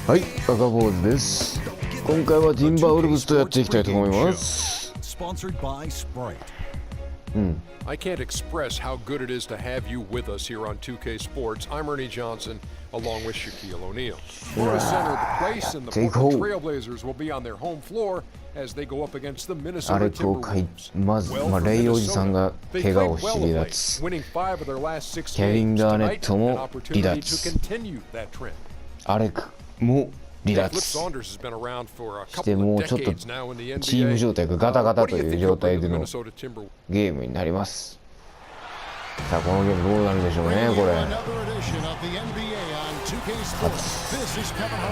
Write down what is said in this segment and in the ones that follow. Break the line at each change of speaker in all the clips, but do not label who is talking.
はい、赤坊主です。今回はティンバーウルブスとやっていきたいと思います。
I can't express how good it is to have you with us here on 2K Sports. I'm Ernie Johnson, along with Shaquille O'Neal. We're the center of the place, and the Portland Trailblazers will be on their home floor as they go up against the Minnesota Timberwolves.
まず、レイおじさんが怪我をし離脱。ケビン・ガーネットも離脱。アレクも離脱してもうちょっとチーム状態がガタガタという状態でのゲームになります。さあこのゲームどうなるでしょうね。これ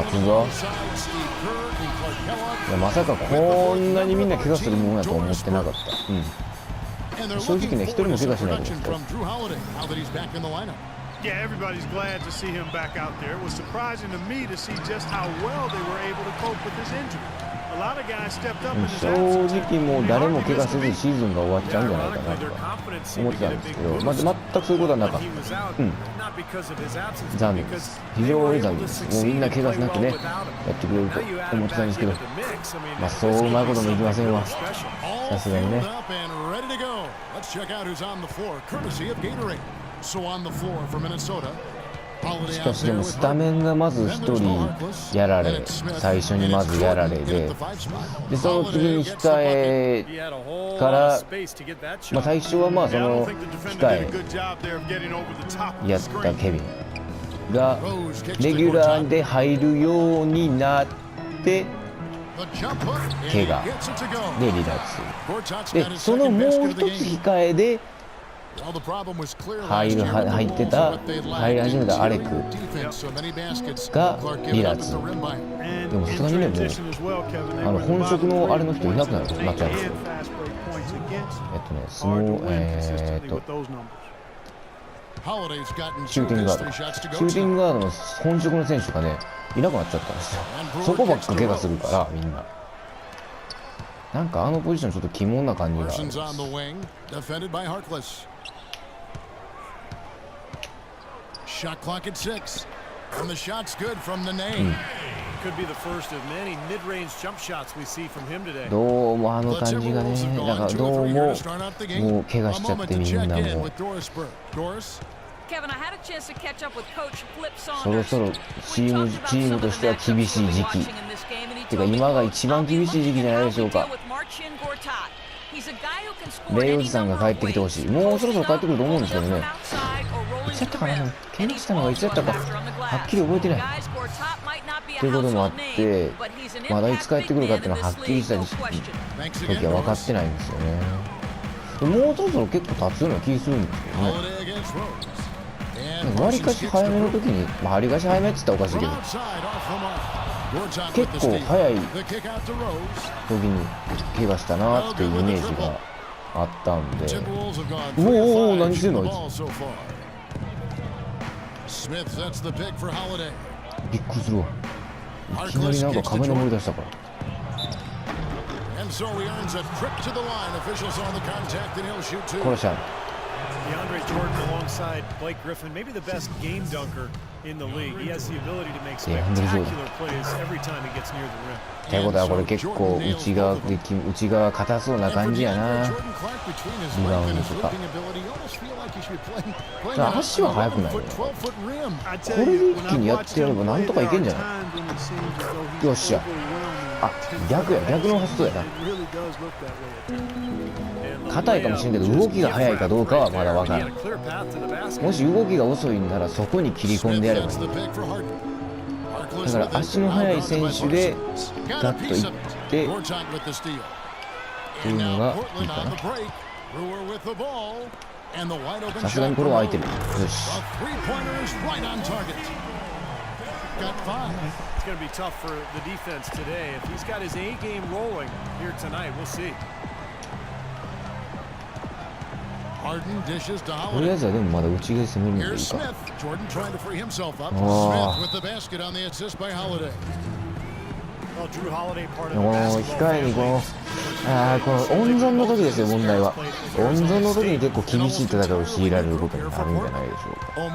初ぞ。いやまさかこんなにみんな怪我するものだと思ってなかった。正直ね一人も怪我しないですよ。
Yeah, everybody's glad to see him back out there. It was surprising to me to see just how well they were able to cope with his injury. A lot of guys stepped up in his absence.
正直もう誰も怪我せずシーズンが終わっちゃうんじゃないかなと思ってたんですけど、全くそういうことはなかった。残念です。非常に残念です。もうみんな怪我しなくねやってくれると思ってたんですけど、そううまいこともいきませんわ。さすがにね。しかしでもスタメンがまず1人やられ、最初にまずやられで、その次に控えから、最初はその控えやったケビンがレギュラーで入るようになって怪我で離脱で、そのもう一つ控えで入り始めたアレクが離脱。でもさすがにね、もう本職のあれの人いなくなっちゃうんですよ。シューティングガードの本職の選手がねいなくなっちゃったんですよ。そこばっか怪我するからみんな。なんかあのポジションちょっと鬼門な感じがあるんです。
Shot clock at 6, and the shot's good from the name.
Could be the first of many mid-range jump shots we see from him today.
どうもあの感じがね、だからどうももう怪我しちゃってみんなもうそろそろチームとしては厳しい時期。てか今が一番厳しい時期じゃないでしょうか。レイおじさんが帰ってきてほしい。もうそろそろ帰ってくると思うんですけどね。いつやったかな、怪我したのがいつやったかはっきり覚えてない。ということもあって、まだいつ帰ってくるかっていうのははっきりした時は分かってないんですよね。もうそろそろ結構経つような気するんですけどね。わりかし早めの時に、わりかし早めって言ったらおかしいけど、結構早い時に怪我したなっていうイメージがあったんで。おお何してんのあいつ。びっくりするわ。いきなりなんか壁登り出したから。殺しちゃう。
DeAndre Jordan alongside Blake Griffin, maybe the best game dunker in the league. He has the ability to make spectacular plays every time he gets near the rim.
ってことはこれ結構内側硬そうな感じやな。リバウンドとか。足は速くないよね。これで一気にやってやればなんとかいけんじゃない。よっしゃ。あ、逆の発想やな。硬いかもしれんけど動きが速いかどうかはまだ分からん。もし動きが遅いんならそこに切り込んでやればいい。だから足の速い選手でガッといってっていうのがいいかな。さすがにこれは空いてる。よし。
It's going to be tough for the defense today. If he's got his A game rolling here tonight, we'll see.
とりあえずはでもまだ内側攻めるのがいいか。控えにこの温存の時ですよ問題は。温存の時に結構厳しい戦いを強いられることになるんじゃないでしょうか。も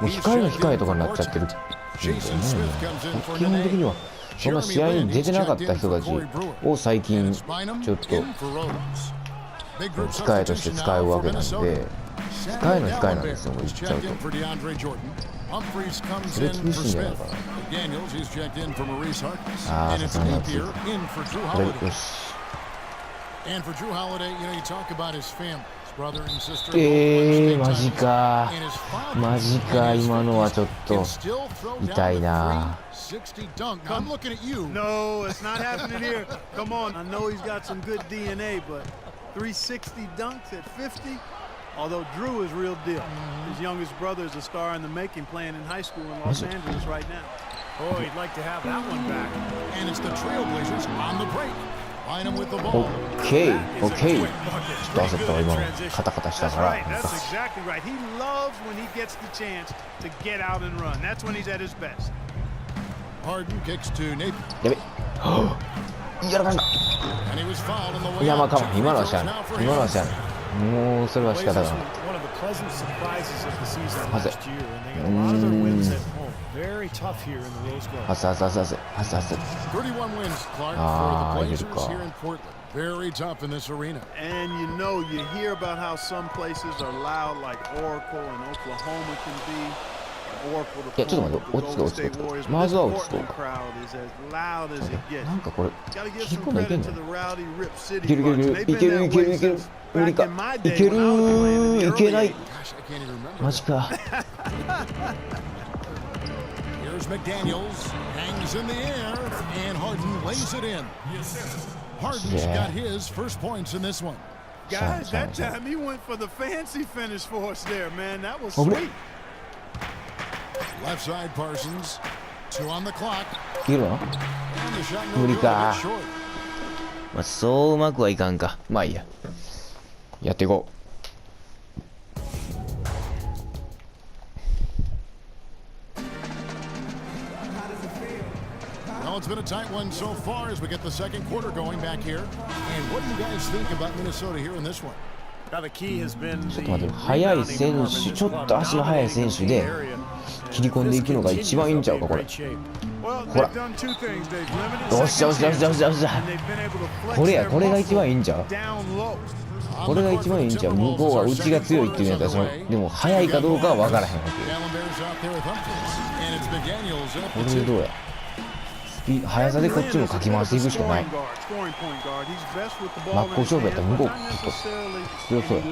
う控えの控えとかになっちゃってる
Jason Smith comes in for
基本的に
Nene.
はそんな試合に出てなかった人たちを最近ちょっと控えとして使うわけなんで、控えの控えなんですよ、もう言っちゃうと。それ厳しいんじゃないかな。ああ、さすがに暑い。これ、よし。マジか。マジか、今のはちょっと痛いな。
No, it's not happening here. Come on. I know he's got some good DNA, but 360 dunks at 50? Although Drew is real deal. His youngest brother is a star in the making, playing in high school in Los Angeles right now.
Oh, he'd like to have that one back.
And it's the Trailblazers on the break. Line them with the ball.
OK、OK。ちょっと焦ったわ、今の。カタカタしたから。
That's exactly right. He loves when he gets the chance to get out and run. That's when he's at his best.
Harden kicks to Nathan.
やべ。やらかした。いや、まあかも。今のはしゃあない。今のはしゃあない。もうそれは仕方がない。はずはずはずはずはずはず。ああ、入れるか。
Very tough in this arena.
And you know, you hear about how some places are loud, like Oracle and Oklahoma can be. Oracle, the
いや、ちょっと待って、落ち着こう、落ち着こう。まずは落ち着こうか。なんかこれ、切り込んだいけんじゃん。いけるいけるいけるいけるいける。無理か。いけるいけない。マジか。
Here's McDaniels, hangs in the air, and Harden lays it in. Harden's got his first points in this one.
Guys, that time he went for the fancy finish for us there, man. That was sweet.
Left side Parsons, 2 on the clock.
いけるの？無理か。まあ、そううまくはいかんか。まあいいや。やっていこう。
Well, it's been a tight one so far as we get the second quarter going back here. And what do you guys think about Minnesota here in this one?
ちょっと待って、速い選手、ちょっと足の速い選手で切り込んでいくのが一番いいんちゃうか、これ。ほら。よっしゃよっしゃよっしゃよっしゃよっしゃ。これや、これが一番いいんちゃう。これが一番いいんちゃう。向こうは内が強いっていうんやったら、でも速いかどうかは分からへんわけよ。これでどうや。速さでこっちもかき回していくしかない。真っ向勝負やったら向こうちょっと強そうや。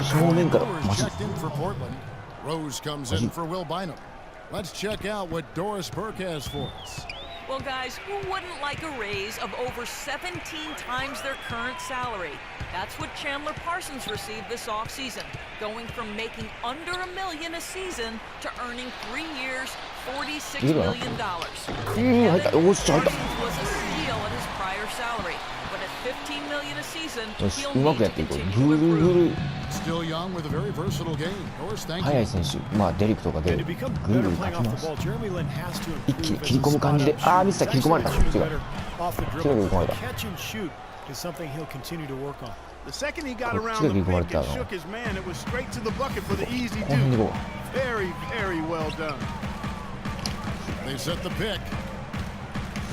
正面からマジ。
Well, guys, who wouldn't like a raise of over 17 times their current salary? That's what Chandler Parsons received this offseason, going from making under $1 million a season to earning 3 years, $46 million. Parsons was a steal at his prior salary, but at $15 million a season, he'll need to continue to improve.
Still young with a very versatile game.
速い選手、まあデリクとかでぐるぐるかきます。一気に切り込む感じで、ああミスった切り込まれた。違う。違う切り込まれた。
is something he'll continue to work on.
The second he got around the pick and shook his man, it was straight to the bucket for the easy do. Very, very well done.
They set the pick.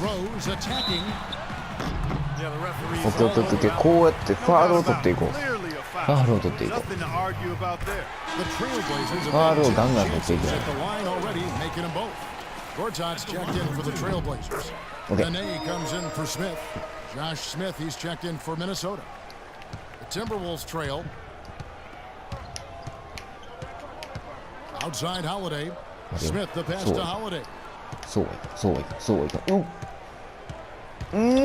Rose attacking.
Yeah, the referee.
オッケーオッケーオッケー。こうやってファールを取っていこう。ファールを取っていこう。ファールをガンガン取っていこう。
Gortat's checked in for the Trailblazers. Nene comes in for Smith. Josh Smith, he's checked in for Minnesota. The Timberwolves trail. Outside Holiday. Smith, the pass to Holiday.
そうはいか、そうはいか、そうはいか。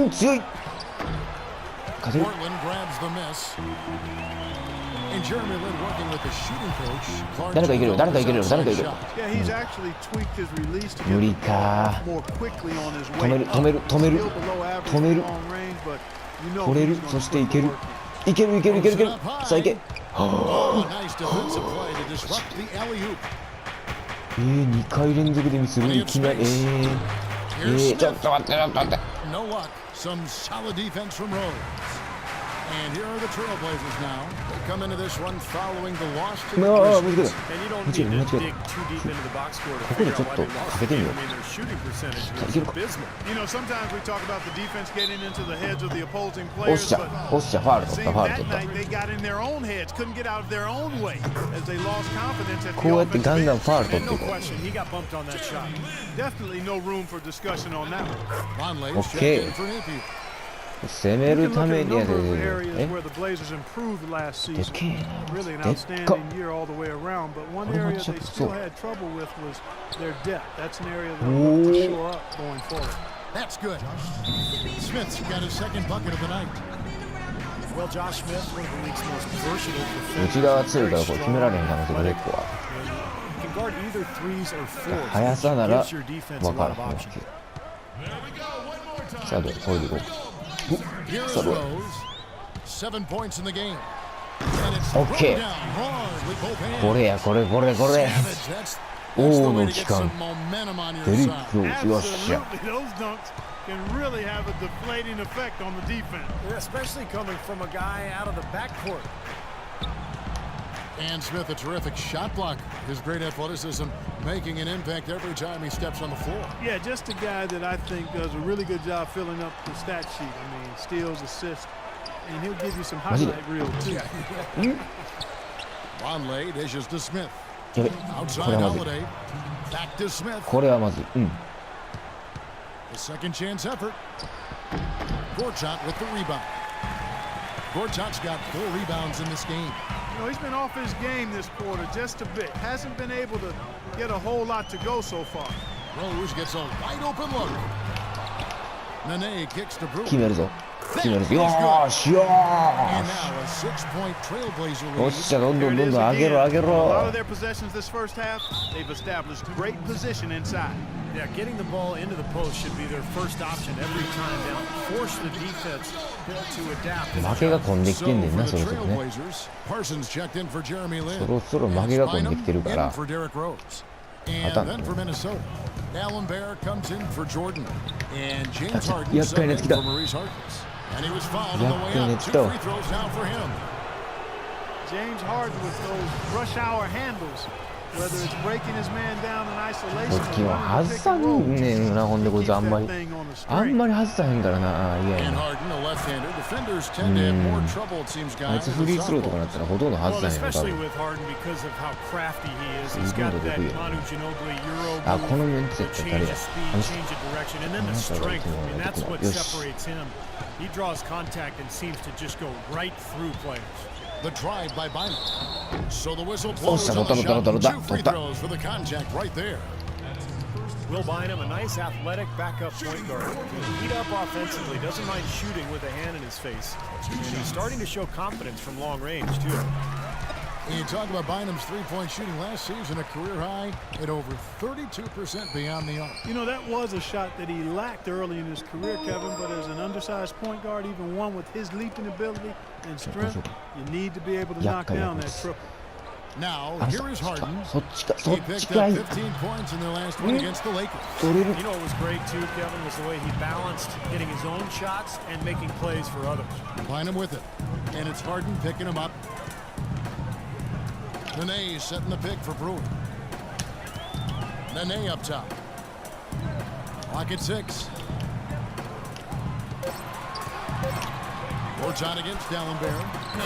強い。
Portland grabs the miss. And Jeremy Lin working with the shooting coach.
誰かいけるよ、誰かいけるよ、誰かいけるよ。無理か。止める、止める、止める、止める。取れる、そしていける。いける、いける、いける、いける。さあいけ。2回連続でミスる。いきなり。ちょっと待って、ちょっと待って。
No luck. Some solid defense from Rose. And here are the Trailblazers now. come into this one following the loss to the
ああ、
Grizzlies.
間
And you
違
don't
え
need
た
to
dig too deep into the box score to
ここで
figure
ちょ
out
っ
why
と
they lost
かけ
the
てみ
game.
よ
I mean, their shooting percentage
う。い
was
けるか。
abysmal.
You know, sometimes we talk about the defense getting into the heads of the opposing
おっ
players,
しゃ、
but
おっしゃ、ファール
it
取った、
seemed
ファール
that
取った。
night they got in their own heads, couldn't get out of their own way as they lost confidence at
こ
the
うやってガン
offensive
ガン
end.
ファール取
And
ってい
no
こう。
question, he got bumped on that shot.
Definitely no room for discussion on that one.
Vonleh's
Okay.
checked in for Napier.
攻め
You
る
can
た
look
め
at a
にや
number of
で、
areas
え
where the Blazers improved last
で
season.
けえな。
Really an
でっか。
outstanding year all the way around, but one
これ
area
マッチアッ
they
プそ
still
う。
had trouble with was their depth. That's an area they'll look to shore up going forward.
That's good. Smith's got his second bucket of the night.
Well, Josh Smith, one of the league's most versatile
内
defenders.
側強いから
Very
これ
strong,
決められへん可能性が結構あ
He can guard either threes or fours,
る。速さな
which
ら
gives your defense a
分か
lot
ら
of
へんわ
options.
け。さあどうこれでいこう。
Here is
さあどう
Rose. 7 points in the game. And it's
Okay.
thrown down hard with both hands.
これや、これ、これ、これ。
Savage, that's the
王
way
の
to
期
get some
間。
momentum on
デ
your
リ
side.
ックローズ、よっしゃ。
Absolutely, those dunks can really have a deflating effect on the defense.
Especially coming from a guy out of the backcourt.
And Smith, a terrific shot blocker. His great athleticism making an impact every time he steps on the floor.
Yeah, just a guy that I think does a really good job filling up the stat sheet. I mean, steals, assists, and he'll give you some highlight reel too.
Vonleh dishes to Smith.
やべ、こ
Outside
れはまずい。
Holiday. Back to Smith.
これはまずい。うん。
The second chance effort. Gortat with the rebound. Gortat's got 4 rebounds in this game.
You know, he's been off his game this quarter just a bit. Hasn't been able to get a whole lot to go so far.
Rose gets a wide open look. Nene kicks to Brewer.
決めるぞ。決めるぞ。よーし、よ
And
ー
now a 6-point trailblazer
し。よっ
lead.
しゃ、どんど
Here
ん
it
どん
is
どん上げ
again.
ろ、上げ
A lot
ろ
of。their possessions this first half, they've established great position inside.
Yeah, getting the ball into the post should be their first option every time down. Force the defense to adapt.
負けが込んでき
So
てんねん
for
な、
the
そろそろね。
Trailblazers, Parsons checked in for Jeremy Lin.
そろそろ負けが込んできてるか
In
ら。
for Derrick Rose.
あた
And
ん
then for Minnesota, Allen Bear comes in for Jordan. And James Harden
厄介なや
subbed
つ
in
来た。
for Maurice Harkless. And he was fouled on the way
厄介なや
out.
つ
Two
来たわ。
free throws now for him.
James Harden with those rush hour handles, whether it's breaking his man down in
こ
isolation
っちは
or
外さんねんな、ほんでこいつあんまり。
thing on the
あん
string.
まり外さへんからな、いやい
And
や。
Harden, a left-hander. Defenders tend to have more trouble, it seems,
あい
guys.
つフリースローとかなったらほとんど外
Well,
さへんよ、多
especially
分。
with Harden because of how crafty he is. He's
Segundo
got that
debut.
Manu Ginobili Euro
あ、この
move,
メンツ
the
やったら
change
誰
of
や。
speed, change of direction, and then the strength. I mean, that's what
Yes.
separates him. He draws contact and seems to just go right through players.
The drive by Bynum. So the whistle
おっ
blows
しゃ、
on
取
the
った取った
shot.
取った
Two
取
free
った。
throws for the contact right there.
Will Bynum, a nice athletic backup point guard. Can heat up offensively, doesn't mind shooting with a hand in his face. And he's starting to show confidence from long range, too.
And you talk about Bynum's three-point shooting last season, a career high at over 32% beyond the arc.
You know, that was a shot that he lacked early in his career, Kevin, but as an undersized point guard, even one with his leaping ability and strength, you need to be able to knock down that triple.
Now,
あ、
here is Harden.
そっちか、そ
He
っち
picked
か
up
い。
15 points in their last one against the Lakers.
取れる。
You know what was great, too, Kevin, was the way he balanced getting his own shots and making plays for others.
Bynum with it. And it's Harden picking him up. Nene setting the pick for Brewer. Nene up top. Clock at 6. Gortat against Dallenberg.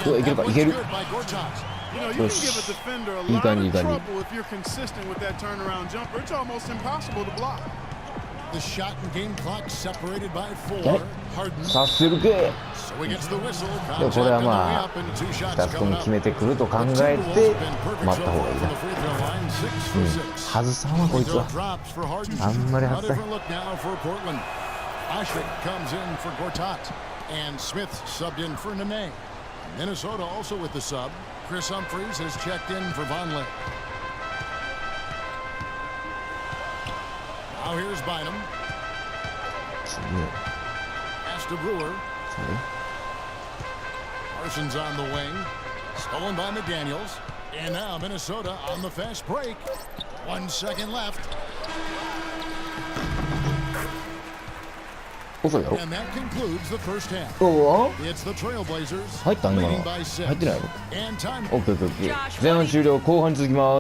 うわ、いけるか、いける。
Good by Gortat.
You know, you can give a defender a
You
lot
got it, you
of
got it.
trouble if you're consistent with that turnaround jumper. It's almost impossible to block.
The shot and game clock separated by 4.
Get it.
Harden.
させるけ。
So he gets the whistle.
でもこれは
Contact on the way
まあ
up and 2 shots
2つと
coming
も
up.
決めてくると考
The
え
Timberwolves
て
have been perfect
待った
so
方が
far
いい
from
な
the。free throw line, 6 for 6.
外さんわこいつ
Free
は。
throw drops for Harden.
あんまり外さ
A
ん。
different look now for Portland. Ashik comes in for Gortat. And Smith subbed in for Nene. Minnesota also with the sub. Chris Humphries has checked in for Vonleh. Now here's Bynum.
すげえ。
Pass to Brewer.
それ
Parsons on the wing. Stolen by McDaniels. And now Minnesota on the fast break. 1 second left.
遅いやろ。
And that concludes the first half.
おお
It's the Trailblazers
入ったん今の
leading by 6.
入ってないの
And time.
オッケーオッケーオッケー。前半終了、後半に続きます。